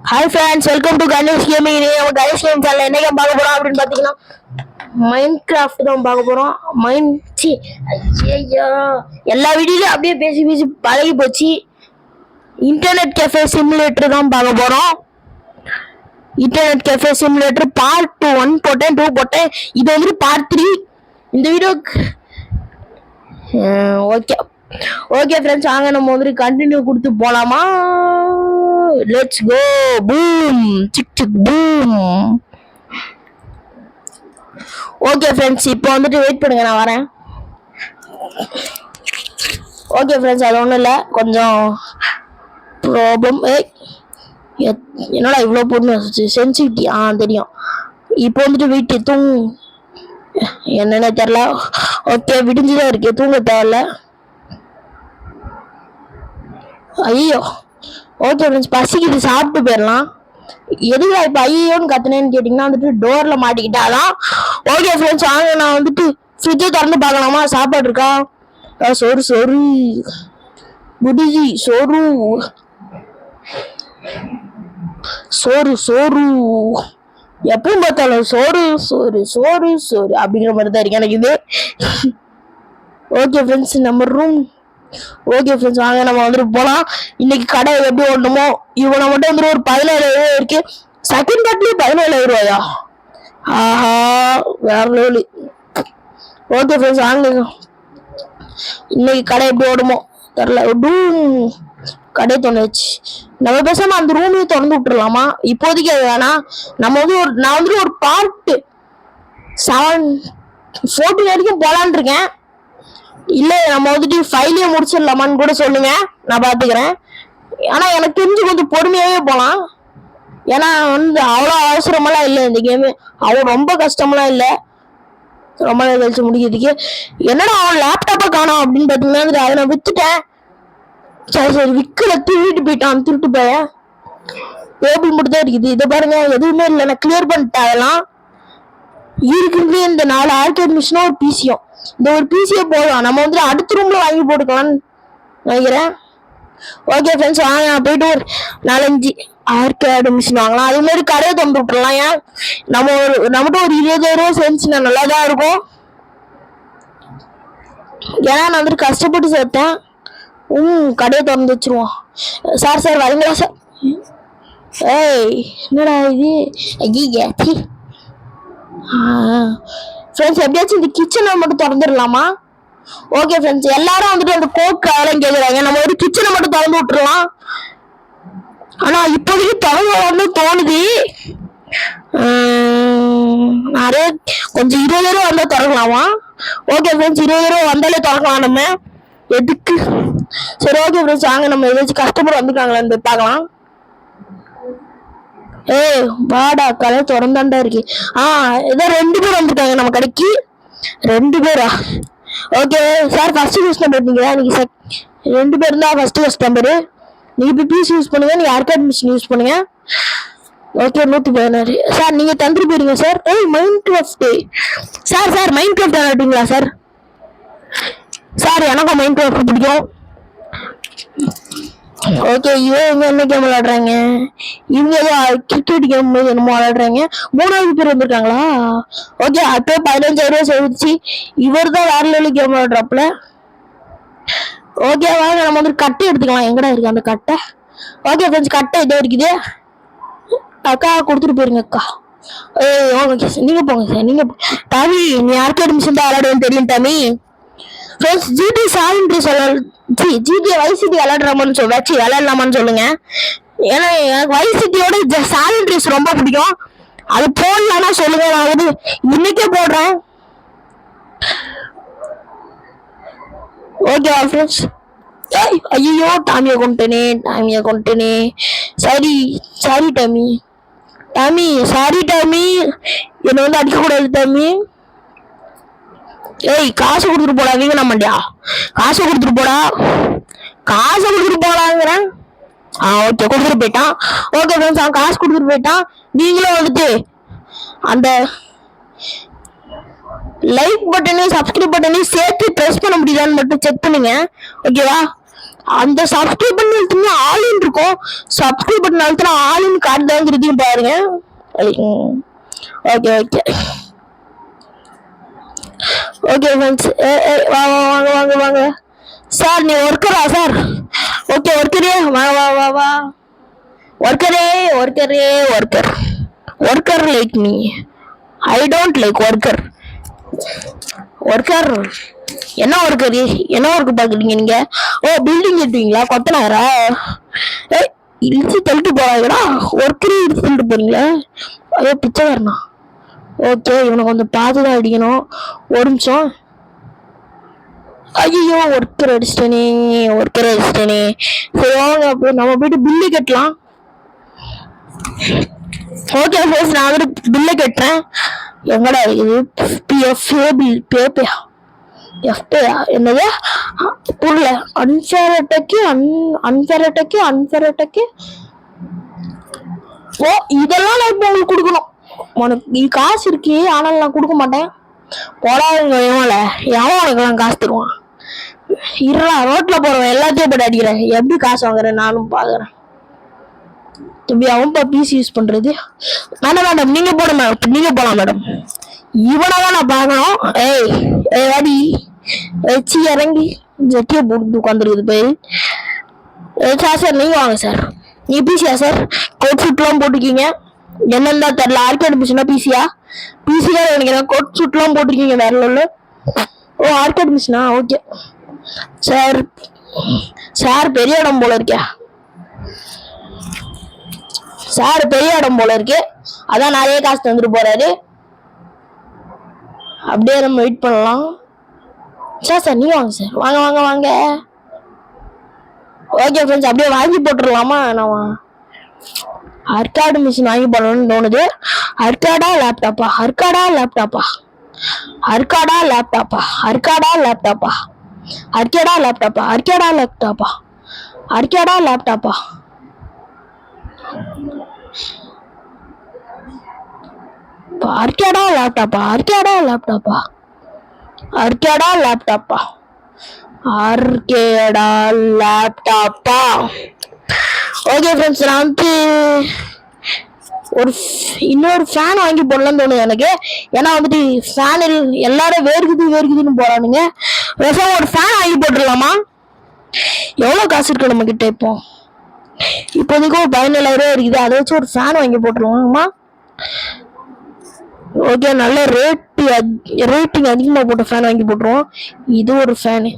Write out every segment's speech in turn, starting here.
Hi friends, welcome to Ganesh gaming. நம்ம Ganesh game channel என்ன game பார்க்க போறோம் அப்படின்னு பார்த்தீங்கன்னா மைண்ட் கிராஃப்ட் தான் பார்க்க போறோம். ஐயோ, எல்லா வீடியோலையும் அப்படியே பேசி பேசி பழகி போச்சு. இன்டர்நெட் கெஃபே சிமுலேட்டர் தான் பார்க்க போறோம். இன்டர்நெட் கெஃபே சிமுலேட்டர் பார்ட் 1 போட்டேன், 2 போட்டேன். இது வந்துட்டு பார்ட் 3. இந்த வீடியோக்கு ஓகே ஃப்ரெண்ட்ஸ், வாங்க நம்ம வந்துட்டு கண்டினியூ கொடுத்து போலாமா? Let's go. பூம் சிக் சிக் பூம். ஓகே ஃப்ரெண்ட்ஸ், இப்போ வந்துட்டு வெயிட் பண்ணுங்க, நான் வரேன். ஓகே ஃப்ரெண்ட்ஸ், அது ஒன்றும் இல்லை, கொஞ்சம் ப்ராப்ளம். என்னடா இவ்வளோ பொண்ணு சென்சிட்டிவ்? தெரியும். இப்போ வந்துட்டு வீட்டு என்னன்னு தெரியல. ஓகே, விடிஞ்சுதான் இருக்கு, தூங்க தேவையில்ல. ஐயோ, ஓகே ஃப்ரெண்ட்ஸ், பசிக்குது, சாப்பிட்டு போயிடலாம். எதுக்கு இப்போ ஐயோன்னு கத்துனேன்னு கேட்டிங்கன்னா வந்துட்டு டோரில் மாட்டிக்கிட்டாதான். ஓகே ஃப்ரெண்ட்ஸ், வாங்க நான் வந்துட்டு ஃப்ரிட்ஜை திறந்து பார்க்கலாமா? சாப்பாடு இருக்கா? சோறு குடிஜி, சோறு எப்பவும் பார்த்தாலும் சோறு அப்படிங்கிற மாதிரி தான் இருக்கு எனக்கு இது. ஓகே ஃப்ரெண்ட்ஸ், நம்ம ரூம். ஓகே ஃப்ரெண்ட்ஸ், வாங்க நம்ம வந்துட்டு போலாம். இன்னைக்கு கடை எப்படி ஓடணுமோ இவனை மட்டும் வந்துட்டு ஒரு 17,000 இருக்கு. செகண்ட் பார்ட்லயே 17,000 ரூபாயா? ஆஹா, வேற லெவலு. ஓகே ஃப்ரெண்ட்ஸ், வாங்க. இன்னைக்கு கடை எப்படி ஓடுமோ தெரியல. கடை திறந்துச்சு. நம்ம பேசாம அந்த ரூமையும் திறந்து விட்டுருலாமா? இப்போதைக்கு அது வேணாம். நம்ம வந்து நான் வந்துட்டு ஒரு பார்ட் 7-14 வரைக்கும் போலான் இருக்கேன். இல்ல நம்ம வந்துட்டு 5லயே முடிச்சிடலாமான்னு கூட சொல்லுங்க, நான் பாத்துக்கிறேன். ஆனா எனக்கு தெரிஞ்சு கொஞ்சம் பொறுமையாவே போலாம். ஏன்னா வந்து அவ்வளோ அவசரமெல்லாம் இல்லை இந்த கேமு. அவ்வளோ ரொம்ப கஷ்டமெல்லாம் இல்லை. ரொம்ப நேரம் கழிச்சு முடிக்கிறதுக்கு. என்னடா அவன் லேப்டாப்பை காணோம் அப்படின்னு பார்த்தீங்கன்னா அதை நான் வித்துட்டேன். சரி விற்கல, திருட்டு போயிட்டான், திருட்டு போய. டேபிள் மட்டும் தான் இருக்குது. இதை பாருங்க, எதுவுமே இல்லை, நான் கிளியர் பண்ணிட்டேன். அதெல்லாம் இருக்குது. இந்த 4 ஆர்கேட் மிஷினும் ஒரு பிசியும். இந்த ஒரு பிசியை போதும். நம்ம வந்து அடுத்த ரூம்ல வாங்கி போட்டுக்கலாம்னு நினைக்கிறேன். ஓகே ஃப்ரெண்ட்ஸ், வாங்க போயிட்டு ஒரு 4-5 ஆர்கேட் மிஷின் வாங்கலாம். அதே மாதிரி கடையை திறந்து விட்டுறலாம். ஏன் நம்மகிட்ட ஒரு 20,000 சேர்ந்துச்சுன்னா நல்லா தான் இருக்கும். ஏன்னா நான் வந்துட்டு கஷ்டப்பட்டு சேர்த்தேன். கடையை திறந்து வச்சிருவோம். சார் வரீங்களா சார்? என்னடா இது? ஐயா ஃப்ரெண்ட்ஸ், எப்படியாச்சும் இந்த கிச்சனை மட்டும் திறந்துடலாமா? ஓகே ஃப்ரெண்ட்ஸ், எல்லாரும் வந்துட்டு அந்த கோக் அதெல்லாம் கேட்குறாங்க. நம்ம ஒரு கிச்சனை மட்டும் திறந்து விட்டுருலாம். ஆனா இப்போதைக்கு திறந்து தோணுது. நிறைய கொஞ்சம் 20,000 வந்தா திறக்கலாமா? ஓகே ஃப்ரெண்ட்ஸ், 20,000 வந்தாலே திறக்கலாம் நம்ம. எதுக்கு? சரி ஓகே ஃப்ரெண்ட்ஸ், வாங்க நம்ம ஏதாச்சும் கஸ்டமர் வந்துருக்காங்களான்னு பார்க்கலாம். வாடா, கடை திறந்தாண்டா இருக்கு. ஏதோ 2 பேர் வந்திருக்காங்க நம்ம கடைக்கு. 2 பேரா? ஓகே சார், ஃபர்ஸ்ட் கஸ்டமர் நீங்க. நீங்க 2 பேர் தான் ஃபர்ஸ்ட் கஸ்டமர். நீங்க இப்போ பீஸ் யூஸ் பண்ணுங்க, நீங்க ஆர்கேட் மிஷின் யூஸ் பண்ணுங்க. ஓகே, 116 சார், நீங்க தந்துட்டு போயிருங்க sir. Minecraft sir, Minecraft விளையாடுங்களா சார்? சார், எனக்கும் மைண்ட் கிராஃப்ட் பிடிக்கும். ஓகே, இவங்க என்ன கேம் விளையாடுறாங்க? இவங்க ஏதோ கிரிக்கெட் கேம் என்னமோ விளையாடுறாங்க. 3வது பேர் வந்திருக்காங்களா? ஓகே, அப்போ 15,000 சேர்ந்துச்சு. இவர் தான் வேற லெவலில் கேம் விளையாடுறாப்புல. ஓகே, வாங்க நம்ம வந்து கட்டை எடுத்துக்கலாம். எங்கடா இருக்கு அந்த கட்டை? ஓகே ஃப்ரெண்ட்ஸ், கட்டை இதோ இருக்குது. அக்கா கொடுத்துட்டு போயிருங்க அக்கா. ஓகே சார், நீங்க போங்க சார். நீங்க டாமி, நீ ஆர்கேட் மிஷின் தான் விளையாடுவேன்னு தெரியும் Tommy. Friends, GT Vice City விளையாடலாமான்னு சொல்லுங்க. ஏன்னா எனக்கு வைஸ் சிட்டியோட சாலண்ட்ரிஸ் ரொம்ப பிடிக்கும். அது போடலாம்னா சொல்லுங்க, நான் வந்து இன்னைக்கே போடுறேன். Okay friends. ஐயோ, டாமியை கொண்டுட்டேனே. சாரி டாமி, சாரி டாமி, என்னை வந்து அடிக்கக்கூடாது டாமி. காசு கொடுத்துட்டு போடா, வீங்க நம்மண்டியா. காசை கொடுத்துட்டு போடாங்கிறேன். ஓகே, கொடுத்துட்டு போயிட்டான். ஓகே ஃப்ரெண்ட்ஸ், அவன் காசு கொடுத்துட்டு போயிட்டான். நீங்களும் வந்துட்டு அந்த லைக் பட்டனையும் சப்ஸ்கிரைப் பட்டனையும் சேர்த்து ப்ரெஸ் பண்ண முடியுதான்னு மட்டும் செக் பண்ணுங்க. ஓகேவா? அந்த சப்ஸ்கிரைப் பண்ணி அழுத்தினா ஆலின் இருக்கும். சப்ஸ்கிரைப் பண்ணி அழுத்தினா ஆலின் காட்டுதாங்கிறதையும் பாருங்க. Okay okay okay friends. வாங்க வாங்க வாங்க வாங்க சார். நீ ஒர்க்கரா சார்? ஓகே ஒர்க்கரே, வா வா வா வா. ஒர்க்கரே ஒர்க்கரே worker worker like me. I don't like worker. Worker என்ன ஒர்க்கர்? என்ன ஒர்க்கு பாக்குறீங்க நீங்க? ஓ பில்டிங் கட்டுவீங்களா? கொத்தனாரா? இழுத்து தள்ளிட்டு போறாங்கடா. ஒர்க்கரே இழுத்து தள்ளிட்டு போறீங்களா? அதே பிச்சைக்காரனா? ஓகே இவனை கொஞ்சம் பார்த்துதான் அடிக்கணும். ஒரு நிமிஷம். ஐயோ ஒர்க்கர் அடிச்சிட்டேனே, ஒர்க்கர் அடிச்சிட்டேனே. சரி வாங்க நம்ம போயிட்டு பில்லு கட்டலாம். ஓகே ஃபர்ஸ்ட் நான் வந்துட்டு பில்லை கட்டுறேன். எங்கடா இது? என்னது புரியல? Unfair attack unfair attack. Oh இதெல்லாம் நான் இப்போ உங்களுக்கு கொடுக்கணும். உனக்கு காசு இருக்கு ஆனால் நான் கொடுக்க மாட்டேன். போடாதுங்க எவன் உனக்குலாம் காசு தருவான்? இருடா ரோட்ல போறவன் எல்லாத்தையும் போட்டு அடிக்கிறேன். எப்படி காசு வாங்குறேன் நானும் பாக்குறேன். தம்பி அவன்பா பிசி யூஸ் பண்றது. வேண்டாம் மேடம் நீங்க போட மேடம், நீங்க போலாம் மேடம். இவனதான் நான் பார்க்கணும். ஏய் அடி வச்சு இறங்கி ஜட்டியை போட்டு உட்காந்துருக்குது போய். சார் நீங்க வாங்க சார். நீ பிசியா சார்? கோட் சூட்லாம் போட்டிருக்கீங்க. என்னன்னு தான் தெரியல. ஆர்கேட் மிஷினா பிசியா? பிசி தான் நினைக்கிறேன். கோட் சூட்லாம் போட்டிருக்கீங்க வேற உள்ள. ஓ ஆர்கேட் மிஷினா? Okay sir. சார் பெரிய இடம் போல இருக்கே. சார் பெரிய இடம் போல இருக்கு. அதான் நிறைய காசு தந்துட்டு போறாரு. அப்படியே நம்ம வெயிட் பண்ணலாம். சார் நீங்க வாங்க சார். வாங்க வாங்க வாங்க. ஓகே ஃப்ரெண்ட்ஸ் அப்படியே வாங்கி போட்டுடலாமா? நான் ஆர்காடு மிஷின் வாங்கி போடணும்னு தோணுது. ஆர்காடா லேப்டாப்பா? ஆர்காடா லேப்டாப்பா? ஆர்காடா லேப்டாப்பா? ஆர்காடா லேப்டாப்பா? ஆர்கேடா லேப்டாப்பா? ஆர்கேடா லேப்டாப்பா? ஆர்கேடா லேப்டாப்பா? ஆர்கேடா லேப்டாப்பா? ஆர்கேடா லேப்டாப்பா? ஆர்கேடா லேப்டாப்பா? ஆர்கேடா லேப்டாப்பா? ஓகே ஃப்ரெண்ட்ஸ் நான் வந்து இன்னொரு ஃபேன் வாங்கி போடலாம்னு தோணுது எனக்கு. ஏன்னா வந்துட்டு ஃபேன் எல்லாரும் வேர்க்குதுன்னு போறானுங்க. ஒரு ஃபேன் வாங்கி போட்டுடலாமா? எவ்வளவு காசு இருக்கு நம்ம கிட்ட? இப்போதைக்கு ஒரு 17,000 இருக்குது. அதை வச்சு ஒரு ஃபேன் வாங்கி போட்டுருவாங்கம்மா. ஓகே நல்ல ரேட்டிங் அதிகமா போட்ட ஃபேன் வாங்கி போட்டுருவோம். இது ஒரு ஃபேனு.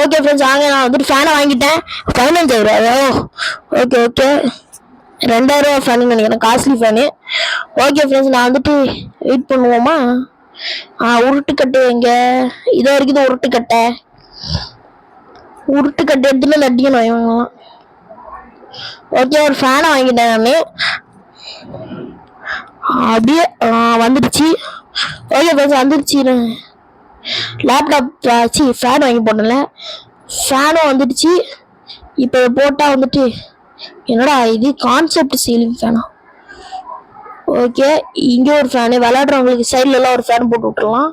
ஓகே ஃப்ரெண்ட்ஸ் வாங்க நான் வந்துட்டு ஃபேனை வாங்கிட்டேன். 15,000. ஓகே ஓகே 2,000 ஃபேனு நினைக்கிறேன். Costly fan. ஓகே ஃப்ரெண்ட்ஸ் நான் வந்துட்டு வெயிட் பண்ணுவோமா? உருட்டுக்கட்டை எங்க? இதோ இருக்குது உருட்டுக்கட்டை. எடுத்துட்டு நட்டிக்கணும் இவங்கலாம். ஓகே ஒரு ஃபேனை வாங்கிட்டேன் நான். அப்படியே வந்துடுச்சு. ஓகே ஃப்ரெண்ட்ஸ் வந்துடுச்சு. லேப்டாப் ஃபேன் வாங்கி போட்டல. ஃபேனும் வந்துடுச்சு. இப்போ போட்டா வந்துட்டு என்னடா இது கான்செப்ட் சீலிங் ஃபேனா? ஓகே இங்க ஒரு ஃபேனு. விளையாடுறவங்களுக்கு சைட்ல எல்லாம் ஒரு ஃபேன் போட்டு விட்டுறலாம்.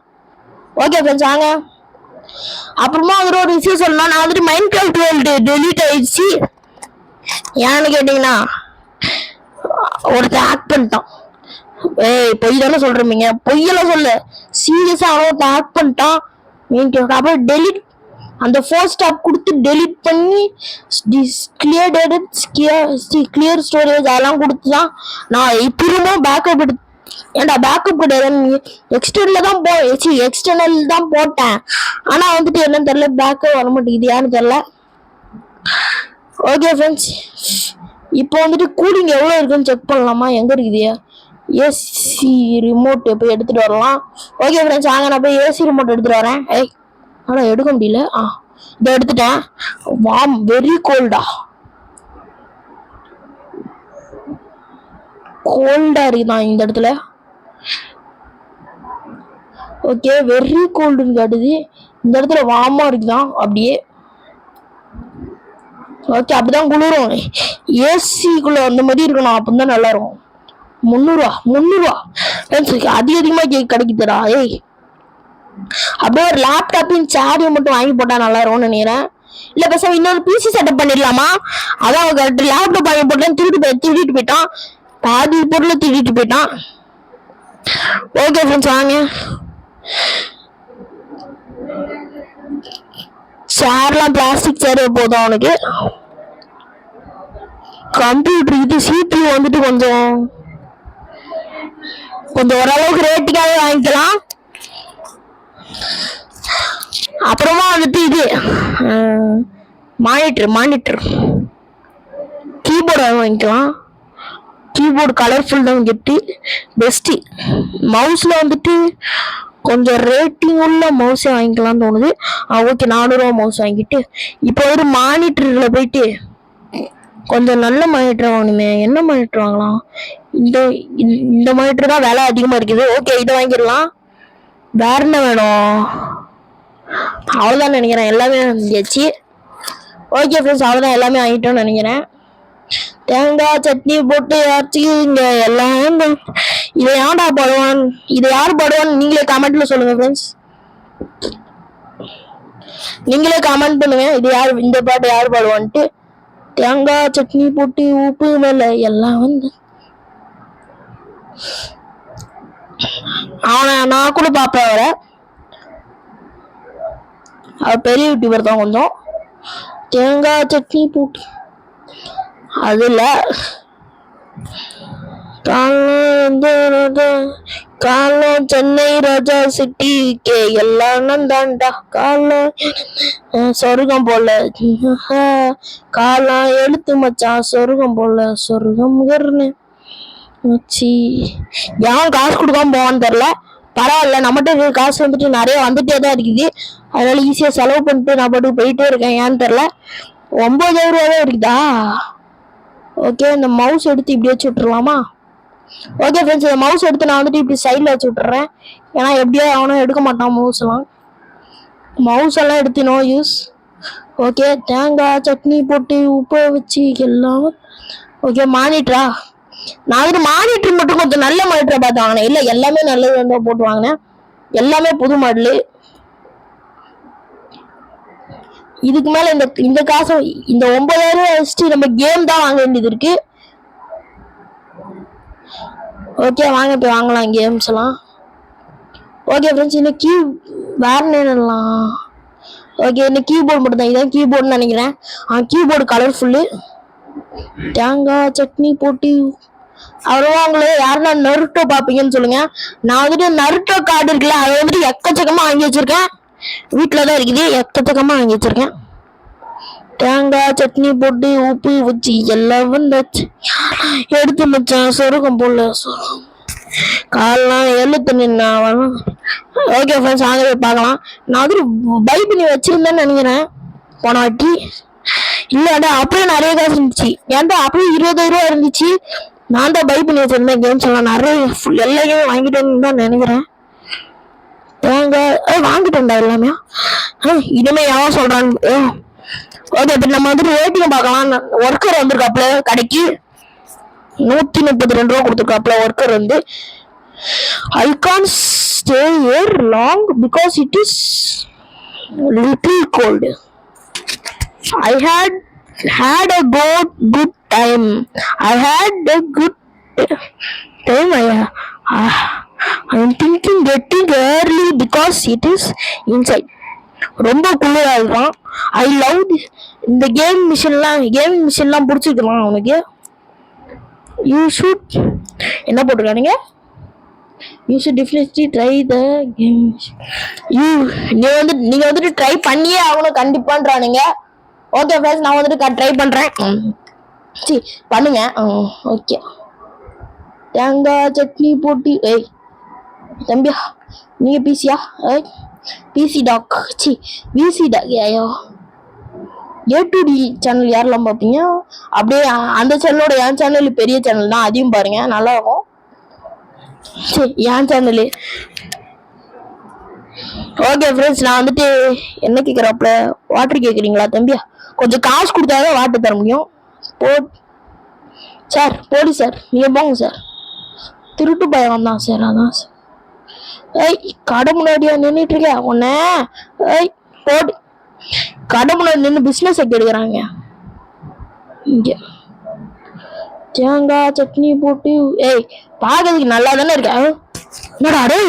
ஓகே ஃப்ரெண்ட்ஸ் வாங்க. அப்புறமா ஒரு விஷயம் சொல்லலாம். நான் வந்துட்டு மைன்கிராஃப்ட் வேர்ல்டு டெலீட் ஆயிடுச்சு. ஏன்னு கேட்டீங்கன்னா ஒருத்தர் ஹேக் பண்ணிட்டான். பொய் தானே சொல்றீங்க? பொய்யெல்லாம் சொல்ல சீரியஸா அவன் ஹேக் பண்ணிட்டான். அப்புறம் டெலிட் அந்த ஃபோர்ஸ் ஸ்டாப் கொடுத்து டெலிட் பண்ணி கிளியர் ஸ்டோரேஜ் அதெல்லாம் கொடுத்துதான் நான் திரும்பவும் பேக்கப் எடுத்து. ஏன்டா பேக்கப் கிடையாது, எக்ஸ்டர்னல் தான் போட்டேன். ஆனா வந்துட்டு என்னன்னு தெரியல, பேக்கப் வர மாட்டேங்குது. யான்னு தெரியல. ஓகே ஃப்ரெண்ட்ஸ் இப்போ வந்துட்டு கூலிங் எவ்வளோ இருக்குன்னு செக் பண்ணலாமா? எங்க இருக்குது ஏசி ரிமோட்? போய் எடுத்துட்டு வரலாம். ஓகே ஃப்ரெண்ட்ஸ் வாங்க நான் போய் ஏசி ரிமோட் எடுத்துட்டு வரேன். ஆனா எடுக்க முடியல. இதை எடுத்துட்டேன். வாம் வெரி கோல்டா இருக்குதான் இந்த இடத்துல. ஓகே வெரி கோல்டுன்னு காட்டுது. இந்த இடத்துல வாமா இருக்குதான் அப்படியே. ஓகே அப்படிதான் குளிரும். ஏசிக்குள்ள அந்த மாதிரி இருக்கணும், அப்பதான் நல்லா இருக்கும். 300 ரூபா அதிகமா கிடைக்குதுடா. அப்படியே ஒரு லேப்டாப்பையும் சேரையும் மட்டும் வாங்கி போட்டா நல்லா இருக்கும்னு நினைக்கிறேன். இல்ல பேசாம இன்னொரு பிசி செட்டப் பண்ணிடலாமா? அதான் லேப்டாப் வாங்கி போட்டேன், திருடிட்டு போயிட்டான், பாதி பொருளை திருடிட்டு போயிட்டான். ஓகே ஃப்ரெண்ட்ஸ், வாங்க. சேர்லாம் பிளாஸ்டிக் சேர் போதும் அவனுக்கு. கம்ப்யூட்டர் இது சிபியூ வந்துட்டு கொஞ்சம் ஓரளவுக்கு ரேட்டுக்காக வாங்கிக்கலாம். அப்புறமா வந்துட்டு இது மானிட்டர் கீபோர்டு வாங்கிக்கலாம். கீபோர்டு கலர்ஃபுல் தான் கிஃப்ட் பெஸ்ட். மவுஸ்ல வந்துட்டு கொஞ்சம் ரேட்டிங் உள்ள மவுஸே வாங்கிக்கலாம்னு தோணுது. ஓகே, 400 ரூபா மவுஸ் வாங்கிட்டு இப்போ ஒரு மானிட்டர்ல போயிட்டு கொஞ்சம் நல்ல மானிட்டர் வாங்கணுமே. என்ன மானிட்டர் வாங்கலாம்? இந்த மானிட்டர் தான் விலை அதிகமா இருக்குது. ஓகே, இதை வாங்கிடலாம். வேற என்ன வேணும்? அவ்வளோதான் நினைக்கிறேன், எல்லாமே வாங்கியாச்சு. ஓகே ஃப்ரெண்ட்ஸ், அவ்வளோதான், எல்லாமே வாங்கிட்டோம்னு நினைக்கிறேன். தேங்காய் சட்னி போட்டு அரைச்சி இங்க எல்லாம். இதை யார் பாடுவான்னு நீங்களே கமெண்ட்ல சொல்லுங்க ஃப்ரெண்ட்ஸ். நீங்களே கமெண்ட் பண்ணுங்க, இந்த பாட்டு யார் பாடுவான்ட்டு. தேங்காய் சட்னி போட்டு உப்பு மேல எல்லாம் நான் கூட பாப்பேன் அவர் பெரிய யூடியூபர் தான் கொஞ்சம். தேங்காய் சட்னி போட்டு அதுல காலம் சென்னை ராஜா சிட்டி கே எல்லாம் தாண்டா காலம் சொர்க்கம் போல காலம் எழுத்து மச்சான் சொர்க்கம் போல சொர்க்கம் யாரும் காசு கொடுக்காம போவான்னு தெரியல. பரவாயில்ல, நம்மகிட்ட காசு வந்துட்டு நிறைய வந்துட்டே தான் இருக்குது. அதனால ஈஸியா செலவு பண்ணிட்டு நான் பாட்டுக்கு போயிட்டே இருக்கேன். ஏன்னு தெரியல. 9000 ரூபாவே இருக்குதா? ஓகே, இந்த மவுஸ் எடுத்து இப்படி வச்சு விட்டுருலாமா? ஓகே ஃப்ரெண்ட்ஸ், இந்த மவுஸ் எடுத்து நான் வந்துட்டு இப்படி சைடில் வச்சு விட்டுறேன். ஏன்னா எப்படியோ அவனும் எடுக்க மாட்டான் மவுஸ் எல்லாம் எடுத்து நோ யூஸ். ஓகே, தேங்காய் சட்னி போட்டு உப்பை வச்சு எல்லாம். ஓகே, மானிட்டரா? நான் வந்துட்டு மானிட்டர் மட்டும் கொஞ்சம் நல்ல மானிட்டரை பார்த்து வாங்கினேன். இல்லை, எல்லாமே நல்லது வந்து போட்டு வாங்கினேன். எல்லாமே புது மாடலு. இதுக்கு மேல இந்த காசு இந்த 9000 ரூபாய் வச்சுட்டு நம்ம கேம் தான் வாங்க வேண்டியது இருக்கு. ஓகே, வாங்க போய் வாங்கலாம் கேம்ஸ் எல்லாம். ஓகே ஃப்ரெண்ட்ஸ், இன்னைக்கு வேற என்னலாம்? ஓகே, இந்த கீபோர்டு மட்டும் தான். இதான் கீபோர்டுன்னு நினைக்கிறேன். Keyboard colourful. தேங்காய் சட்னி போட்டு அவ்வளோவா உங்களே யாருன்னா நருட்டோ பார்ப்பீங்கன்னு சொல்லுங்க. நான் வந்துட்டு நருட்டோ கார்டு இருக்குல்ல, அதை வந்துட்டு எக்கச்சக்கமா வாங்கி வச்சிருக்கேன். வீட்டில் தான் இருக்குது, எக்கச்சக்கமா வாங்கி வச்சிருக்கேன். தேங்காய் சட்னி போட்டு உப்பு வச்சு எல்லாம் வந்தாச்சு எடுத்து வச்சேன் சொருகம் போல காலெல்லாம் எழுத்து நின்னா. ஓகே ஃப்ரெண்ட்ஸ், வாங்க போய் பார்க்கலாம். நான் வந்து பை பண்ணி வச்சிருந்தேன்னு நினைக்கிறேன் போன வாட்டி. இல்லடா, அப்படியே நிறைய காசு இருந்துச்சு. ஏன்டா அப்படியே 20,000 ரூபா இருந்துச்சு. நான் தான் பை பண்ணி வச்சிருந்தேன் கேம்ஸ் எல்லாம் நிறைய எல்லாமே வாங்கிட்டேன்னு தான் நினைக்கிறேன். தேங்காய் வாங்கிட்டேன்டா எல்லாமே. இனிமே எவன் சொல்றான்னு. ஓகே, இப்ப நம்ம வந்துட்டு ரேட்டிங் பார்க்கலாம். ஒர்க்கர் வந்திருக்காப்ல கடைக்கு 132 ரூபா கொடுத்துருக்காப்ல. ஒர்க்கர் வந்து I can't stay here long because it is little cold. I had a good time. I had a good time. I'm thinking getting early because it is inside. ரொம்ப குளிரா இருக்கும். I love இந்த gaming மிஷின்லாம் பிடிச்சிருக்கலாம் அவனுக்கு. You should என்ன போட்டிருக்கானுங்க? You should definitely try the game. நீங்க வந்துட்டு ட்ரை பண்ணியே ஆகணும் கண்டிப்பான்றானுங்க. ஓகே ஃப்ரெண்ட்ஸ், நான் வந்துட்டு ட்ரை பண்றேன். சரி பண்ணுங்க. ஓகே, தேங்காய் சட்னி போட்டு. தம்பியா, நீங்க பிசியா? பிசி டாக் விசி டாக். ஐயோ, A2D சேனல் யாரெல்லாம் பார்ப்பீங்க? அப்படியே அந்த சேனலோட என் சேனல் பெரிய சேனல் தான், அதையும் பாருங்க, நல்லா இருக்கும். சரி, என் சேனலு. ஓகே ஃப்ரெண்ட்ஸ், நான் வந்துட்டு என்ன கேட்குறாப்புல? வாட்டர் கேட்குறீங்களா தம்பியா? கொஞ்சம் காசு கொடுத்தாதான் வாட்டர் தர முடியும். சார் போடி சார், நீங்க போங்க சார். திருட்டு பயம் தான் சார், அதான் சார். ஏய் கடை முன்னாடியா நின்றுட்டு இருக்க உன்ன? ஏய் போடு. கடை முன்னாடி நின்று பிசினஸ் எடுக்கிறாங்க இங்க. தேங்காய் சட்னி போட்டு ஏய் பாக்கிறதுக்கு நல்லா தானே இருக்க. என்னடா டேய்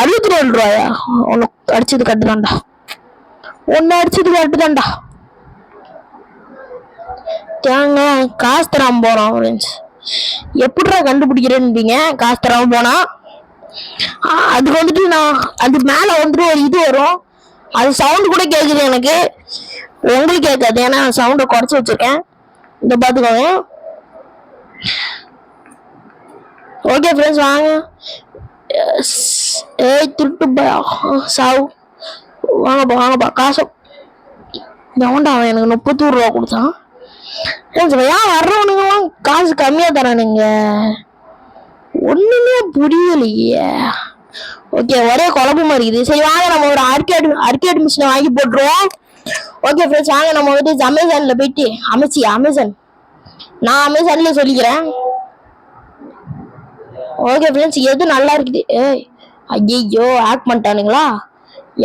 62 ரூபாயா? உனக்கு அடிச்சது கட்டுதான்டா. ஒன்னு அடிச்சது கட்டுதான்டா. தேங்காய் காசு தராம போறோம். எப்படிடா கண்டுபிடிக்கிறேன்னு காசு தராம போனா? அதுக்கு வந்துட்டு நான் அது மேல வந்துட்டு ஒரு இது வரும். அது சவுண்ட் கூட கேக்குது எனக்கு. உங்களுக்கு கேட்காது ஏன்னா சவுண்டை குறைச்சி வச்சிருக்கேன். இந்த பாத்துக்கோங்க. ஓகே ஃப்ரெண்ட்ஸ் வாங்க. ஏய் திருட்டு சாவு. வாங்கப்பா காசு. எவன்டா அவன் எனக்கு 31 ரூபா கொடுத்தான். ஏன் வர்றவனுங்கெல்லாம் காசு கம்மியா தரானுங்க? ஒண்ணுமே புரியலையே. ஓகே ஒரே குழப்பமா இருக்குது. சரி வாங்க நம்ம ஒரு ஆர்கேட் மிஷினை வாங்கி போட்டுருவோம். ஓகே ஃப்ரெண்ட்ஸ் வாங்க நம்ம வந்துட்டு அமேசான்ல போயிட்டு அமேசான் நான் அமேசான்ல சொல்லிக்கிறேன். ஓகே ஃப்ரெண்ட்ஸ் எது நல்லா இருக்குது? ஏய் ஐயோ ஆக்ட் பண்ணிட்டானுங்களா?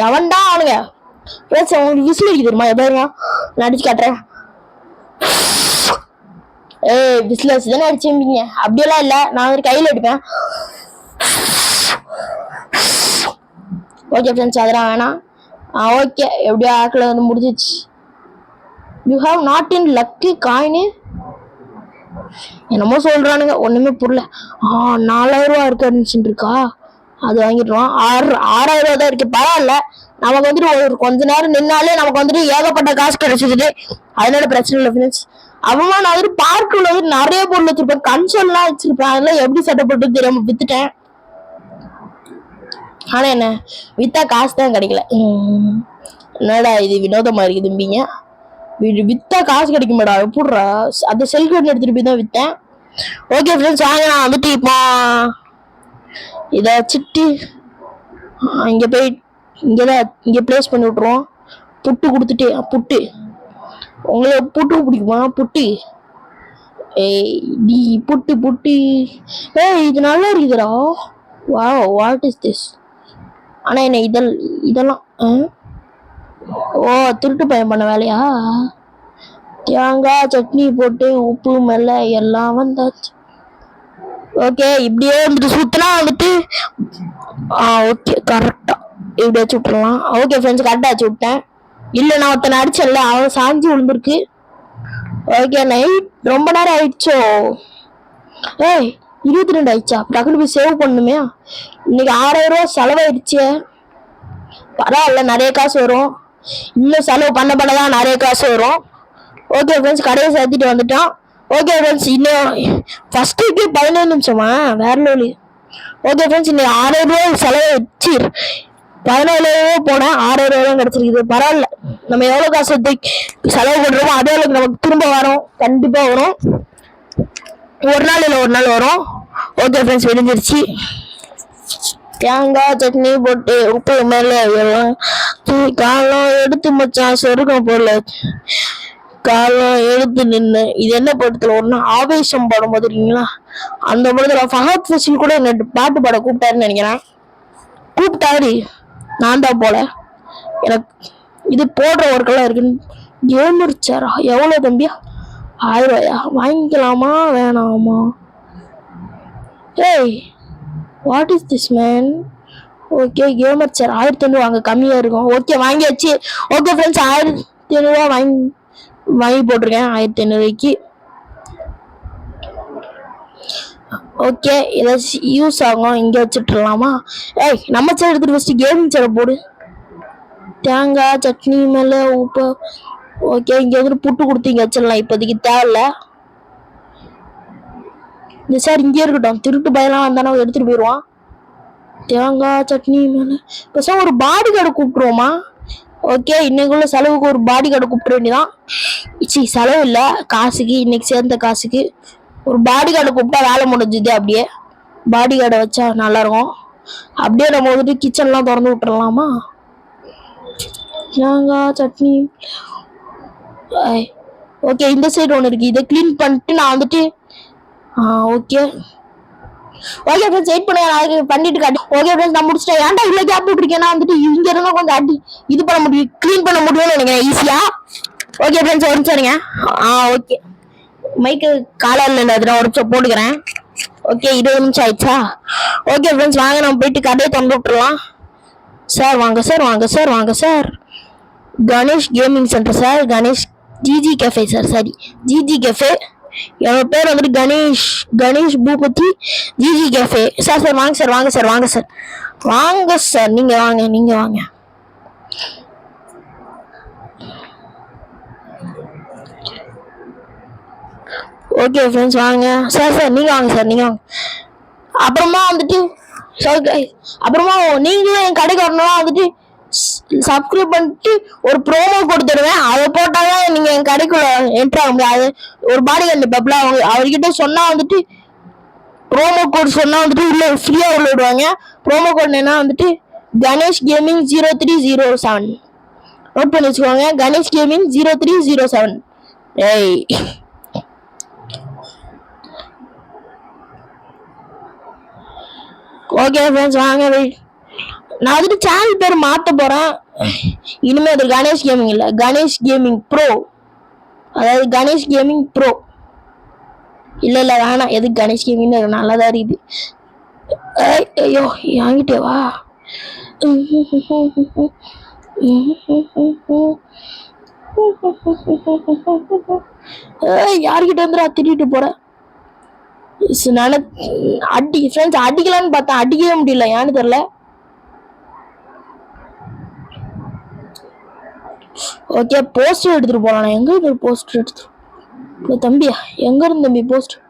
எவன்டா அவனுங்க? ஃப்ரெண்ட்ஸ் உங்களுக்கு விசில் அடிக்க தெரியுமா? எப்படிங்க நான் அடிச்சு காட்டுறேன். ஏய் விசில் தானே அடிச்சுப்பீங்க. அப்படியெல்லாம் இல்லை, நான் வந்து கையில் அடிப்பேன். ஓகே ஃப்ரெண்ட்ஸ் அதெல்லாம் வேணாம். ஓகே எப்படியோ ஆக்கில் வந்து முடிஞ்சிச்சு. You have not in lucky coin என்னமோ சொல்றானுங்க, ஒண்ணுமே புரியல. 4000 ரூபா இருக்கு இருக்கா? அது வாங்கிடுவோம். 6000 ரூபா தான் இருக்கு. பரவாயில்ல, நமக்கு வந்துட்டு ஒரு கொஞ்ச நேரம் நின்னாலே நமக்கு வந்துட்டு ஏகப்பட்ட காசு கிடைச்சிது. அதனால பிரச்சனை இல்லை ஃப்ரெண்ட்ஸ். அவமா நான் வந்துட்டு பார்க்குள்ள வந்து நிறைய பொருள் வச்சிருப்பேன். கன்சோல்லாம் வச்சிருப்பேன். அதெல்லாம் எப்படி சட்டப்பட்டு தெரியாம வித்துட்டேன். ஆனா என்ன வித்தா காசு தான் கிடைக்கல. என்னடா இது வினோதமா இருக்குது தம்பிங்க. வித்தா காசு கிடைக்க மாட்டா எப்படிறா? அந்த செல்கோட் எடுத்துட்டு போய் தான் வித்தேன். ஓகே ஃப்ரெண்ட்ஸ் வாங்க நான் வந்துட்டு இப்போ இதை வச்சுட்டு இங்க போய் இங்க பிளேஸ் பண்ணி விட்டுருவோம். புட்டு கொடுத்துட்டு புட்டு உங்களுக்கு புட்டு பிடிக்குமா? புட்டு ஏய் டி புட்டு ஏய் இது நல்லா இருக்குதுடா. Wow what is this? ஆனா என்ன இதெல்லாம் ஓ திருட்டு பையன் பண்ண வேலையா? தேங்காய் சட்னி போட்டு உப்பு மெல்ல எல்லாம் வந்தாச்சு. ஓகே இப்படியே வந்துட்டு சுத்தினா வந்துட்டு ஓகே கரெக்டா இப்படியே சுட்டுலாம். ஓகே ஃப்ரெண்ட்ஸ் கரெக்டா வச்சு விட்டேன். இல்லை நான் ஒருத்தனை அடிச்சேன்ல அவன் சாஞ்சி விழுந்திருக்கு. ஓகே நைட் ரொம்ப நேரம் ஆயிடுச்சோ. ஏய் 22 ஆயிடுச்சா? டக்குனு போய் சேவ் பண்ணுமே. இன்னைக்கு 6000 ரூபா செலவாயிடுச்சு. பரவாயில்ல நிறைய காசு வரும். இன்னும் செலவு பண்ணதான் நிறைய காசு வரும். ஓகே ஃப்ரெண்ட்ஸ் கடையை சேர்த்துட்டு வந்துட்டோம். ஓகே ஃப்ரெண்ட்ஸ் இன்னும் ஃபர்ஸ்ட்டுக்கு 15 நிமிஷமா வேற லோலி. ஓகே ஃப்ரெண்ட்ஸ் இன்னைக்கு 6000 ரூபாய் செலவு வச்சு 17 போனேன். 6000 ரூபாய் கிடைச்சிருக்குது. பரவாயில்ல, நம்ம எவ்வளவு காசு செலவு பண்றோமோ அதே அளவுக்கு நமக்கு திரும்ப வரும். கண்டிப்பா வரும். ஒரு நாள் இல்லை ஒரு நாள் வரும். ஓகே ஃப்ரெண்ட்ஸ் விடிஞ்சிருச்சு. தேங்காய் சட்னி போட்டு உப்பு மேல எல்லாம் காலம் எடுத்து மச்சான் சொருக்கம் போல காலம் எடுத்து நின்று. இது என்ன படத்துல ஒண்ணு ஆவேசம் படம் பார்த்துருக்கீங்களா? அந்த படத்துல ஃபஹத் ஃபசில் கூட என்ன பாட்டு பாட கூப்பிட்டாருன்னு நினைக்கிறேன். கூப்பிட்டாரு நான் தான் போல. எனக்கு இது போடுற ஒர்க்கெல்லாம் இருக்குன்னு ஏமுறிச்சாரா? எவ்வளவு தம்பியா? 1000 ரூபாயா? வாங்கிக்கலாமா வேணாமா? ஏய் what is this man? Okay gamer sir 1500 வாங்க கம்மியா இருக்கும். ஓகே வாங்கியாச்சு. ஓகே ஃப்ரெண்ட்ஸ் 1500 ரூபா வாங்கி போட்டிருக்கேன் 1500 ரூபாய்க்கு. ஓகே ஏதாச்சும் யூஸ் ஆகும் இங்க வச்சுட்டுலாமா? ஏய் நம்ம சேர் எடுத்துட்டு ஃபர்ஸ்ட் கேமிங் சேரை போடு. தேங்காய் சட்னி மேல உப்பு. ஓகே இங்க வந்து புட்டு கொடுத்து இங்க வச்சிடலாம். இப்போதைக்கு தேவையில்ல. இந்த சார் இங்கே இருக்கட்டும். திருட்டு பயலாம் வந்தானே எடுத்துட்டு போயிடுவான். தேங்காய் சட்னி மேல இப்போ ஒரு பாடி கார்டு கூப்பிட்டுருவோமா? ஓகே இன்னைக்குள்ள செலவுக்கு ஒரு பாடி கார்டு கூப்பிட வேண்டியதான். செலவு இல்லை காசுக்கு, இன்னைக்கு சேர்ந்த காசுக்கு ஒரு பாடி கார்டு கூப்பிட்டா வேலை முடிஞ்சுது. அப்படியே பாடி கார்டை வச்சா நல்லா இருக்கும். அப்படியே நம்ம வந்துட்டு கிச்சன்லாம் திறந்து விட்டுறலாமா? தேங்காய் சட்னி. ஓகே இந்த சைடு ஒன்று இருக்கு. இதை கிளீன் பண்ணிட்டு நான் வந்துட்டு ஓகே ஓகே ஃப்ரெண்ட்ஸ் வெயிட் பண்ணுங்க, நான் அதுக்கு பண்ணிட்டு காட்டு. ஓகே ஃப்ரெண்ட்ஸ் நான் முடிச்சிட்டேன். ஏன்டா இவ்வளோ கேப் விட்டுருக்கேன்னா வந்துட்டு இங்க இருந்தா கொஞ்சம் அடி இது பண்ண முடியும், க்ளீன் பண்ண முடியும்னு நினைக்கிறேன் ஈஸியா. ஓகே ஃப்ரெண்ட்ஸ் ஒரு நிமிஷம் இருங்க. ஓகே மைக்கு காலர்ல இல்லை, அதில் ஒரு நிமிஷம் போட்டுக்கிறேன். ஓகே 20 நிமிஷம் ஆயிடுச்சா? ஓகே ஃப்ரெண்ட்ஸ் வாங்க நம்ம போயிட்டு கடையை திறந்து விட்டுருலாம். சார் வாங்க சார், வாங்க சார், வாங்க sir. Ganesh gaming centre sir, Ganesh GG cafe sir, சரி ஜிஜி கேஃபே. என்னோட பேர் வந்துட்டு Ganesh Boopathi, GG cafe sir. Sir வாங்க சார், வாங்க சார், வாங்க சார், வாங்க சார், நீங்க வாங்க, நீங்க வாங்க. ஓகே ஃப்ரெண்ட்ஸ் வாங்க சார். சார் நீங்க வாங்க சார், நீங்க வாங்க. அப்புறமா வந்துட்டு அப்புறமா நீங்களும் என் கடைக்கு வரணும்னா வந்துட்டு சப்ஸ்கிரைப் பண்ணிட்டு ஒரு ப்ரோமோ கொடுத்துடுவேன். அதை போட்டாதான் நீங்க என் கடைக்குள்ள என்ட்ரு ஆக முடியாது. ஒரு பாடி கார்டு பப்ல அவர்கிட்ட சொன்னா வந்துட்டு ப்ரோமோ கோட் சொன்னா வந்துட்டு உள்ள ஃப்ரீயா உள்ள விடுவாங்க. ப்ரோமோ கோட் என்ன வந்துட்டு கணேஷ் கேமிங் 0307. நோட் பண்ணி வச்சுக்கோங்க, கணேஷ் கேமிங் 0307. ஏய் ஓகே ஃப்ரெண்ட்ஸ் வாங்க. நான் வந்துட்டு சேனல் பேர் மாற்ற போறேன். இனிமே அது கணேஷ் கேமிங் இல்லை, கணேஷ் கேமிங் ப்ரோ. அதாவது கணேஷ் கேமிங் ப்ரோ. இல்ல இல்ல வேணாம், எதுக்கு கணேஷ் கேமிங் நல்லாதான் இருக்குது. ஐயோ வாங்கிட்டே வா. யார்கிட்ட வந்துடா திட்டிட்டு போற? அடி ஃப்ரெண்ட்ஸ் அடிக்கலான்னு பார்த்தா அடிக்கவே முடியல, ஏன்னு தெரியல. ஓகே போஸ்டர் எடுத்துட்டு போலாம். எங்க இருந்து போஸ்டர் எடுத்து தம்பியா? எங்க இருந்து தம்பி போஸ்டர்?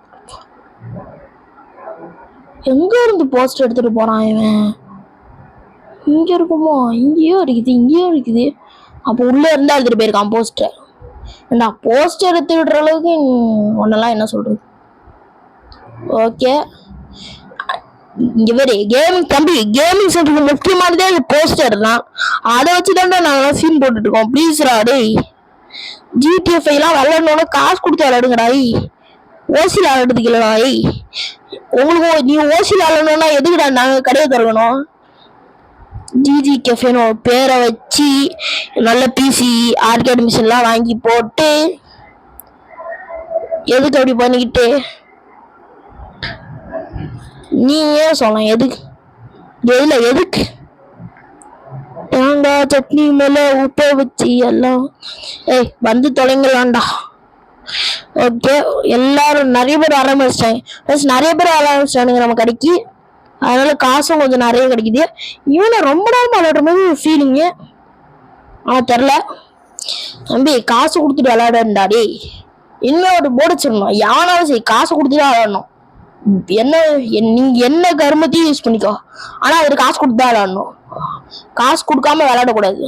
எங்க இருந்து போஸ்டர் எடுத்துட்டு போறான் இவன்? இங்க இருக்குமோ? இங்கேயோ இருக்குது, இங்கேயோ இருக்குது. அப்போ உள்ள இருந்தா எடுத்துட்டு போயிருக்கான் போஸ்டர். ஏண்டா போஸ்டர் எடுத்து விடுற அளவுக்கு ஒன்னெல்லாம் என்ன சொல்றது? ஓகே இங்க வேற கேமிங் தம்பி, கேமிங் சென்டருக்கு முக்கியமானதே அந்த போஸ்டர் தான். அதை வச்சுதான் நாங்களாம் சீன் போட்டுட்டு இருக்கோம். ப்ளீஸ்ரா டேய், ஜிடிஎஃப் எல்லாம் விளையாடணும்னா காசு கொடுத்து விளையாடுங்கடா. ஓசியில் விளையாடுறதுக்கு இல்லடா. உங்களுக்கு நீ ஓசியில் விளையாடணும்னா எதுக்குடா நாங்க கடையை திறக்கணும்? ஜிஜி கேஃபேன்னு ஒரு பேரை வச்சு நல்ல பிசி ஆர்கேட் மிஷின்லாம் வாங்கி போட்டு எதுக்கு அப்படி பண்ணிக்கிட்டு? நீ ஏன் சொல்ல எதுக்கு? எதுக்கு தேங்காய் சட்னி மேல உப்பை வச்சு எல்லாம் வந்து தொலைங்களாண்டா. ஓகே எல்லாரும் நிறைய பேர் வர ஆரம்பிச்சிட்டாங்க. நிறைய பேர் வர ஆரம்பிச்சிட்டானுங்க நம்ம கடைக்கு. அதனால காசும் கொஞ்சம் நிறைய கிடைக்குது. இவனை ரொம்ப நேரம் விளையாடுற மாதிரி ஒரு ஃபீலிங்கு. தெரில தம்பி, காசு கொடுத்துட்டு விளையாடுறாடே. இனிமே ஒரு போர்டு வச்சிடணும், யானாலும் சரி காசு கொடுத்துட்டு விளையாடணும். என்ன நீங்க என்ன கருமத்தையும் யூஸ் பண்ணிக்கோ, ஆனா அவரு காசு கொடுத்து தான் விளையாடணும். காசு கொடுக்காம விளையாடக்கூடாது.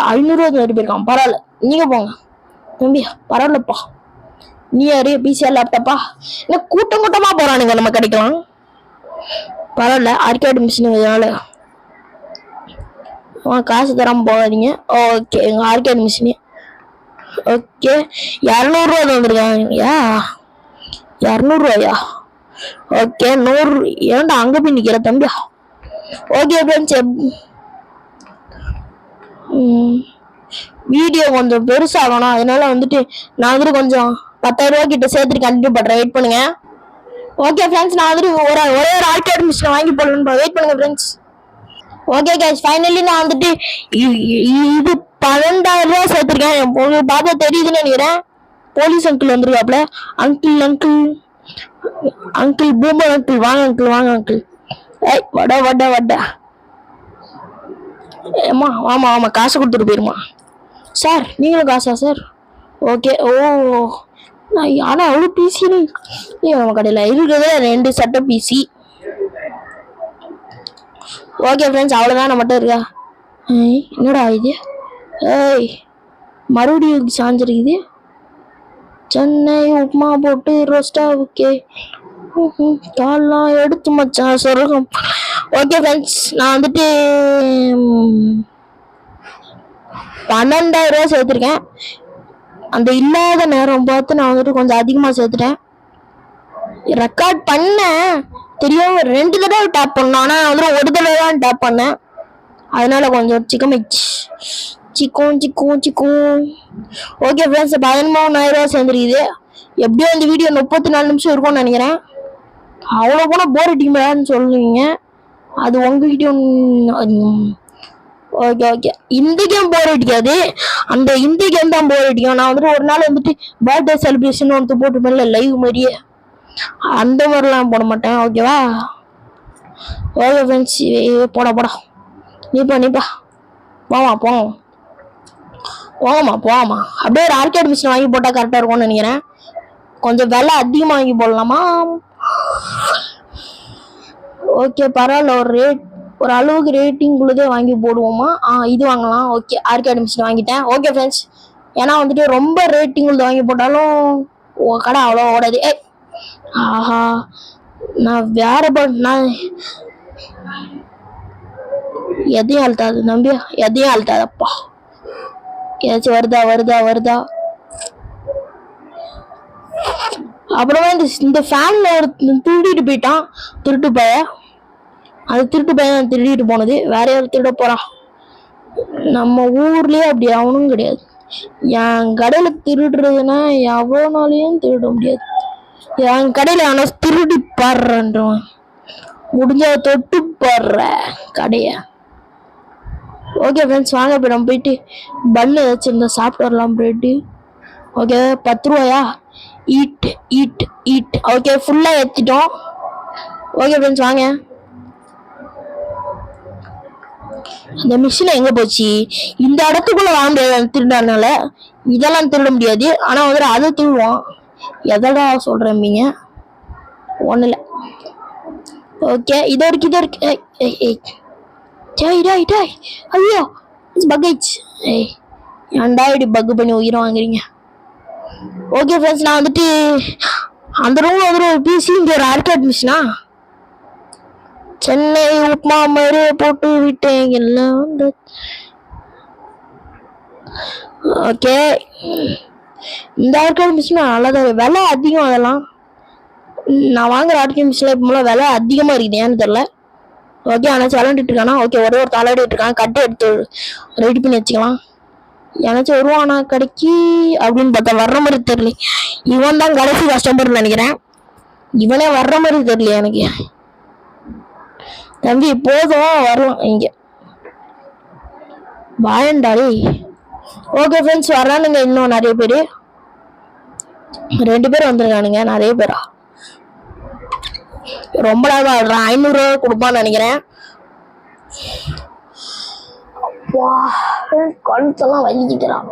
500 ரூபா போயிருக்கான். பரவாயில்ல, நீங்க போங்க தம்பி, பரவாயில்லப்பா. நீ யாரு பிசிஆ லேப்டாப்பா? என்ன கூட்டம் கூட்டமா போறானுங்க நம்ம கிடைக்கலாம். பரவாயில்ல, ஆர்கேட் மிஷினுங்கிறதுனால காசு தராம போகாதீங்க. ஓகே எங்க ஆர்கேட் மிஷினு. ஓகே 200 ரூபா வந்துருக்காங்க. 200 ரூபாயா? ஓகே 100. ஏன்டா அங்க போய் நிக்கிற தம்பியா? ஓகே ஃப்ரெண்ட்ஸ், வீடியோ கொஞ்சம் பெருசாகணும், அதனால வந்துட்டு நான் வந்துட்டு கொஞ்சம் 10,000 ரூபா கிட்ட சேர்த்துட்டு கண்டினியூ பண்றேன். வெயிட் பண்ணுங்க. ஓகே ஃப்ரெண்ட்ஸ், நான் வந்துட்டு ஒரே ஒரு ஆர்கேட் மிஷின் வாங்கி போடணும்னு வெயிட் பண்ணுங்க ஃப்ரெண்ட்ஸ். ஓகே கைஸ், ஃபைனலி நான் வந்துட்டு இது 12,000 ரூபா சேர்த்துருக்கேன். உங்களுக்கு பார்த்தா தெரியுதுன்னு நினைக்கிறேன். போலீஸ் அங்கிள் வந்துருக்காப்ல. அங்கிள் பூமர் அங்கிள், வாங்க அங்கிள், வாங்க அங்கிள். வட ஏமா ஆமா ஆமா, காசு கொடுத்துட்டு போயிருமா சார்? நீங்களும் காசா சார்? ஓகே. ஆனா அவ்வளோ பிசி நம்ம கடையில் இருக்கிறது 2 சட்ட பிசி. ஓகே ஃப்ரெண்ட்ஸ், அவ்வளோதான் மட்டும் இருக்கா. என்னடா இது? மறுபடியும் சாஞ்சிருக்குது. சென்னை உப்புமா போட்டு ரோஸ்டா. ஓகே கால்லாம் எடுத்து மச்சான் சொர்க்கம். ஓகே ஃப்ரெண்ட்ஸ், நான் வந்துட்டு 12,000 ரூபா சேர்த்துருக்கேன். அந்த இல்லாத நேரம் பார்த்து நான் வந்துட்டு கொஞ்சம் அதிகமாக சேர்த்துட்டேன். ரெக்கார்ட் பண்ணேன் தெரியும், 2 தடவை டேப் பண்ணேன். ஆனால் வந்து ஒரு தடவை தான் டேப் பண்ணேன். அதனால கொஞ்சம் சிக்கும். Okay friends, 13,000 சேர்ந்துருக்குது. எப்படியும் இந்த வீடியோ 34 நிமிஷம் இருக்கும்னு நினைக்கிறேன். அவ்வளோ போனால் போர் அடிக்குமான்னு சொல்லுவீங்க, அது உங்ககிட்ட. ஓகே இந்த கேம் போர் அடிக்காது, இந்த கேம் தான் போர் அடிக்கும். நான் வந்துட்டு ஒரு நாள் வந்துட்டு பர்த்டே செலிப்ரேஷன் வந்து போட்டுப்பேன்ல லைவ் மாதிரியே, அந்த மாதிரிலாம் போட மாட்டேன். ஓகேவா? ஓகே ஃப்ரெண்ட்ஸ், போடா நீப்பா போவாமா. அப்படியே ஒரு ஆர்கேட் மிஷின் வாங்கி போட்டால் கரெக்டாக இருக்கும்னு நினைக்கிறேன். கொஞ்சம் விலை அதிகமாக வாங்கி போடலாமா? ஓகே பரவாயில்ல, ஒரு அளவுக்கு ரேட்டிங் உள்ளதே வாங்கி போடுவோமா? இது வாங்கலாம். ஓகே, ஆர்கேட் மிஷின் வாங்கிட்டேன். ஓகே ஃப்ரெண்ட்ஸ், ஏன்னா வந்துட்டு ரொம்ப ரேட்டிங் உள்ளது வாங்கி போட்டாலும் கடை அவ்வளோ ஓடாது. ஆஹா, நான் நான் எதையும் அழுத்தாது நம்பியா, எதையும் அழுத்தாதப்பா. ஏதாச்சும் வருதா? அப்புறமா இந்த ஃபேன்ல ஒரு திருடிட்டு போயிட்டான், திருட்டு பையன். அது திருட்டு பையன் திருடிட்டு போனது, வேற யாரும் திருட போறான். நம்ம ஊர்லயே அப்படி அவனும் கிடையாது. என் கடையில திருடுறதுன்னா எவ்வளோனாலையும் திருட முடியாது. என் கடையில ஆனா திருடி பாடுறன்றவன் முடிஞ்ச தொட்டு பாடுற கடைய. ஓகே ஃப்ரெண்ட்ஸ், வாங்க இப்போ நம்ம போயிட்டு பன்னு ஏதாச்சும் இருந்தால் சாப்பிட்டு வரலாம். பிரெட்டு. ஓகே, 10 ரூபாயா? ஈட். ஓகே, ஃபுல்லாக ஏற்றிட்டோம். ஓகே ஃப்ரெண்ட்ஸ், வாங்க. அந்த மிஷின் எங்கே போச்சு? இந்த இடத்துக்குள்ள வாங்க முடியாது திருடானால, இதெல்லாம் திருட முடியாது. ஆனால் வந்து அதை திருடுவோம். எதடா சொல்கிறீங்க? ஒன்றும் இல்லை. ஓகே, இதோ இருக்கு. ஐயோ, பக் ஆயிடுச்சு. ஏன்டா இப்படி பக் பண்ணி உயிரை வாங்குறீங்க? ஓகே ஃப்ரெண்ட்ஸ், நான் வந்துட்டு அந்த ரூம்ல வந்துட்டு ஒரு பிசி, இங்கே ஒரு ஆர்கேட் மிஷினா. சென்னை உப்மா மாதிரி போட்டு விட்டேன் எல்லாம் வந்து. ஓகே, இந்த ஆர்கேட் மிஷின் நல்லதான், விலை அதிகம். அதெல்லாம் நான் வாங்குற ஆர்கேட் மிஷின்ல இப்போ விலை அதிகமாக இருக்குது, ஏன்னு தெரில. ஓகே, ஆனால் விளாண்டுட்டு இருக்கானா? ஓகே, ஒரு தலையாடிட்டு இருக்கான். கட்டை எடுத்து ரெடி பண்ணி வச்சுக்கலாம். ஏன்னாச்சும் வருவானா கடைக்கு அப்படின்னு பார்த்தா வர்ற மாதிரி தெரியல. இவன் தான் கடைசி கஸ்டமர்னு நினைக்கிறேன். இவனே வர்ற மாதிரி தெரியல எனக்கு. தம்பி போதும், வரலாம் இங்க வாயண்டாடி. ஓகே ஃப்ரெண்ட்ஸ், வர்றானுங்க இன்னும் நிறைய பேர். 2 பேர் வந்திருக்கானுங்க. நிறைய பேரா? ரொம்ப நாள் ஆடுறான். 500 ரூபா கொடுப்பான்னு நினைக்கிறேன். கழுத்தெல்லாம் வலிக்கிறான்.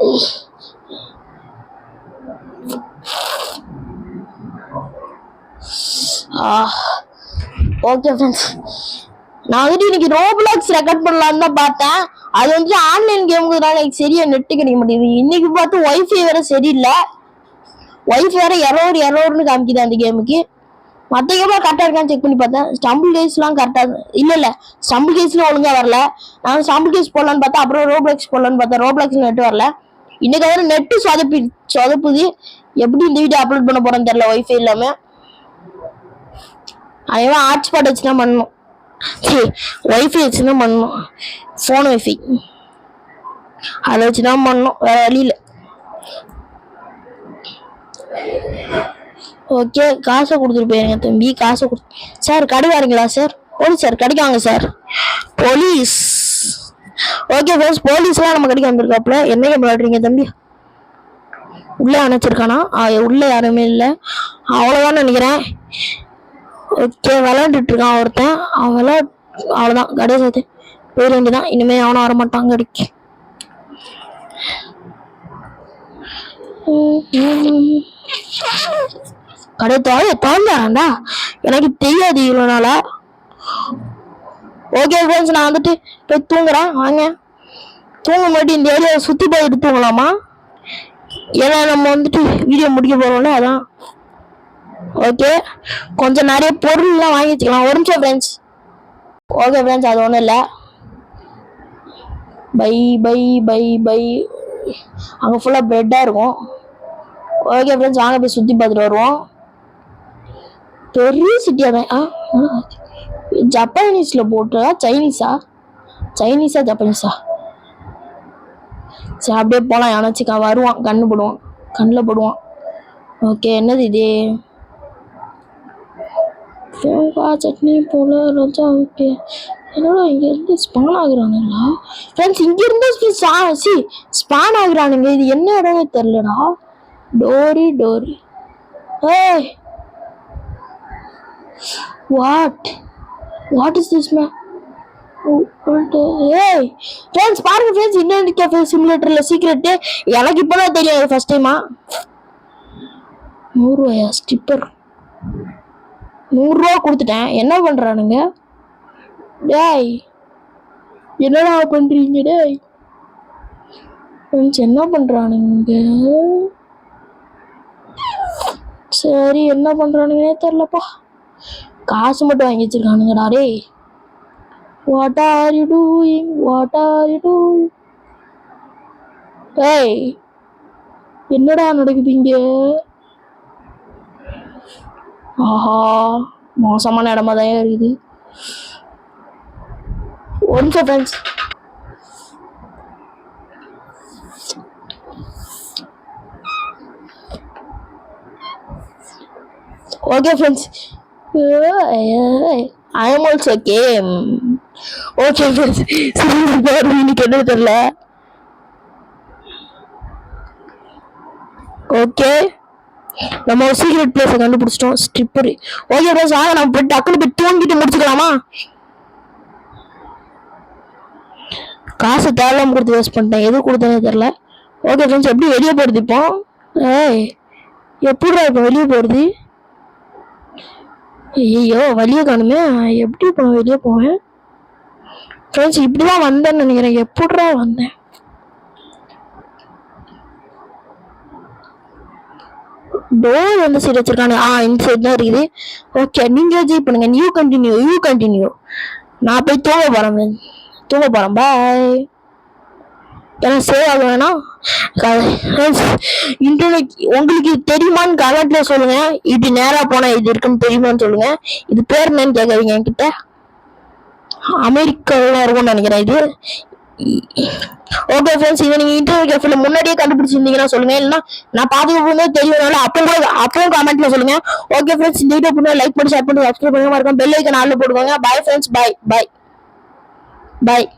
ஓகே ஃப்ரெண்ட்ஸ், நான் வந்துட்டு இன்னைக்கு ரோப்ளாக்ஸ் ரெக்கார்ட் பண்ணலான்னு தான் பார்த்தேன். அது வந்துட்டு ஆன்லைன் கேமுக்குனால எனக்கு சரியா நெட்டு கிடைக்க மாட்டேங்குது. இன்னைக்கு பார்த்து ஒய்ஃபை வேற சரியில்லை. ஒய்ஃபை வேற எரோர்னு காமிக்குது அந்த கேமுக்கு. மற்ற கேம்லாம் கரெக்டாக இருக்கான்னு செக் பண்ணி பார்த்தேன். ஸ்டம்பிள் கேஸ்லாம் கரெக்டாக இல்லை, ஸ்டம்பிள் கேஸ்லாம் ஒழுங்காக வரல. நான் ஸ்டம்பிள் கேஸ் போடலான்னு பார்த்தா, அப்புறம் ரோப்ளாக்ஸ் போடலான்னு பார்த்தேன். ரோப்ளாக்ஸ் நெட்டு வரல. இன்னைக்கு வந்து நெட்டு சொதப்புது. எப்படி இந்த வீடியோ அப்லோட் பண்ண போறேன்னு தெரியல ஒய்ஃபை இல்லாமல். அதெல்லாம் ஹாட்ஸ்பாட் வச்சு தான் பண்ணணும். சரி, ஒய்ஃபை வச்சு தான் பண்ணணும். ஃபோன் ஒய்ஃபை அதை வச்சு தான் பண்ணணும், வேற வழியில். ஓகே, காசை கொடுத்துட்டு போயிருங்க தம்பி. காசை சார், கடை வரீங்களா சார்? போலீஸ் சார், கடைக்கு வாங்க சார். போலீஸ். ஓகே ஃப்ரெண்ட்ஸ், போலீஸ்லாம் நம்ம கடைக்கு வந்திருக்காப்புல. என்ன கேம் விளையாடுறீங்க தம்பி? உள்ளே அணைச்சிருக்கானா? உள்ளே யாருமே இல்லை, அவ்வளோதான் நினைக்கிறேன். ஓகே, விளையாண்டுட்டு இருக்கான் ஒருத்தன். அவ்வளோதான், கடையை சேர்த்து போயிட வேண்டியதான். இனிமேல் அவனும் வரமாட்டான் கடைக்கு. கடை திறந்தாண்டா, எனக்கு தெரியாது இவ்வளோ நாளா. ஓகே ஃப்ரெண்ட்ஸ், நான் வந்துட்டு போய் தூங்குறேன். வாங்க, தூங்க மாட்டி இந்த ஏரியாவை சுற்றி போயிட்டு தூங்கலாமா? ஏன்னா நம்ம வந்துட்டு வீடியோ முடிக்க போகிறோம்ல, அதான். ஓகே, கொஞ்சம் நிறைய பொருள்லாம் வாங்கி வச்சுக்கலாம். ஒரு நிமிஷம் ஃப்ரெண்ட்ஸ். ஓகே ஃப்ரெண்ட்ஸ், அது ஒன்றும் இல்லை. பை அங்கே ஃபுல்லாக பெட்டாக இருக்கும். ஓகே ஃப்ரெண்ட்ஸ், வாங்க போய் சுற்றி பார்த்துட்டு வருவோம். பெரிய சிட்டியா? ஜப்பானீஸ்ல போட்டா சைனீஸா? சைனீஸா ஜப்பானீஸா? சரி அப்படியே போலாம். யானாச்சுக்கா வருவான், கண்ணில் போடுவான். ஓகே, என்னது இது? சட்னி போல ரோஜா. ஓகே, என்னடா இங்க இருந்து ஸ்பான் ஆகுறானுங்களா ஃப்ரெண்ட்ஸ்? இங்க இருந்து ஸ்பான் ஆகுறானுங்க. இது என்ன இடம்னு தெரியலடா. டோரி ஏய், வாட் இஸ் திஸ் மேன்? ஏய் ஃப்ரெண்ட்ஸ் பாருங்க ஃப்ரெண்ட்ஸ், இன்டர்நெட் கேஃபே சிமுலேட்டர்ல சீக்ரெட் எனக்கு இப்பதான் தெரியும் ஃபர்ஸ்ட் டைமா. 100 ரூபாயா ஸ்டிப்பர்? 100 ரூபா கொடுத்துட்டேன். என்ன பண்றானுங்க? டேய் என்னடா பண்றீங்க? டேய் ஃப்ரெண்ட்ஸ் என்ன பண்றானுங்க? சரி என்ன பண்றானுங்கன்னே தெரியலப்பா. காசு மட்டும் வாங்கி வச்சிருக்கானுங்கடா. டேய் What are you doing? ஏய் என்னடா நடக்குது இங்க? ஆஹா, மோசமான இடமா தான் இருக்குது. ஒரு நிமிஷம் friends. Okay friends, I am also came. Okay friends, இன்னைக்கு என்ன தெரியல. ஓகே, நம்ம ஒரு சீக்ரெட் பிளேஸை கண்டுபிடிச்சிட்டோம். ஸ்ட்ரிப்பர். ஓகே ஃப்ரெண்ட்ஸ், ஆக நம்ம போய் டக்குனு போய் தூங்கிட்டு முடிச்சுக்கலாமா? காசு தேவையில்லாம கொடுத்து வேஸ்ட் பண்ணிட்டேன். எது கொடுத்தனே தெரியல. ஓகே ஃப்ரெண்ட்ஸ், எப்படி வெளியே போகிறது இப்போ? ஏய் எப்படிடா இப்போ வெளியே போகிறது? ஐயோ வழியை காணுமே. எப்படி இப்போ வெளியே போவேன்? ஃப்ரெண்ட்ஸ் இப்படிதான் வந்தேன்னு நினைக்கிறேன். எப்படிடா வந்தேன்? டோர் வந்து சைடு வச்சிருக்காங்க. இந்த சைடு தான் இருக்குது. ஓகே, நீங்க ஜெய் பண்ணுங்க. You continue. நான் போய் தூங்க போறேன். பாய். ஏன்னா சேவ் ஆக வேணாம். இன்டர்நெட் உங்களுக்கு தெரியுமான்னு கமெண்ட்ல சொல்லுங்க. இப்படி நேரா போனா இது இருக்குன்னு தெரியுமான்னு சொல்லுங்க. இது பேர் என்னன்னு கேட்காதீங்க என்கிட்ட. அமெரிக்காவில் இருக்கும்னு நினைக்கிறேன் இது. ஓகே ஃப்ரெண்ட்ஸ், இதை நீங்க இன்டர்நெட் கேஃபேல முன்னாடியே கண்டுபிடிச்சிருந்தீங்கன்னா சொல்லுங்க. இல்லைன்னா நான் பாதுகாப்பு தெரியும்னால அப்பவும் கமெண்ட்ல சொல்லுங்க. ஓகே ஃப்ரெண்ட்ஸ், இந்த வீடியோ பண்ணி லைக் பண்ணி ஷேர் பண்ணி சப்ஸ்கிரைப் பண்ணுங்க. பெல் ஐக்கன் ஆல்ல போடுவாங்க. பாய் ஃப்ரெண்ட்ஸ், பாய்.